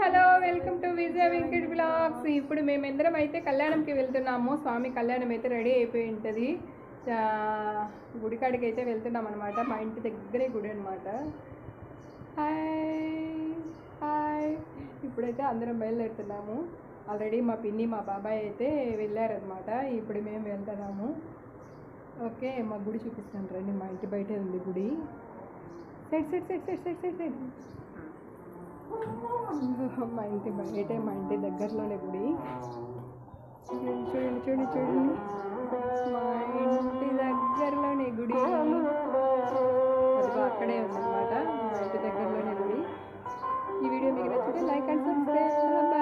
Hello welcome to Vijaya Venkat blogs. ఇప్పుడు మేమందరం అయితే కళ్యాణంకి వెళ్తున్నాము. స్వామి కళ్యాణం అయితే రెడీ అయిపోయి ఉంటుంది. గుడికాడికి అయితే వెళ్తున్నాం అనమాట. మా ఇంటి దగ్గరే గుడి అనమాట. Hi hi. ఇప్పుడైతే అందరం బయలుదేరుతున్నాము. ఆల్రెడీ మా పిన్ని మా బాబాయ్ అయితే వెళ్ళారనమాట. ఇప్పుడు మేము వెళ్తున్నాము. ఓకే, మా గుడి చూపిస్తాను రండి. మా ఇంటి బయట ఉంది గుడి. Side side side side side side side మా ఇంటి బయటే, మా ఇంటి దగ్గరలోనే గుడి. చూడండి చూడండి చూడండి చూడండి, మా ఇంటి దగ్గరలోనే గుడి. అదిగో అక్కడే ఉందన్నమాట, మా ఇంటి దగ్గరలోనే గుడి. ఈ వీడియో మీకు నచ్చితే లైక్ అండ్ సబ్స్క్రైబ్.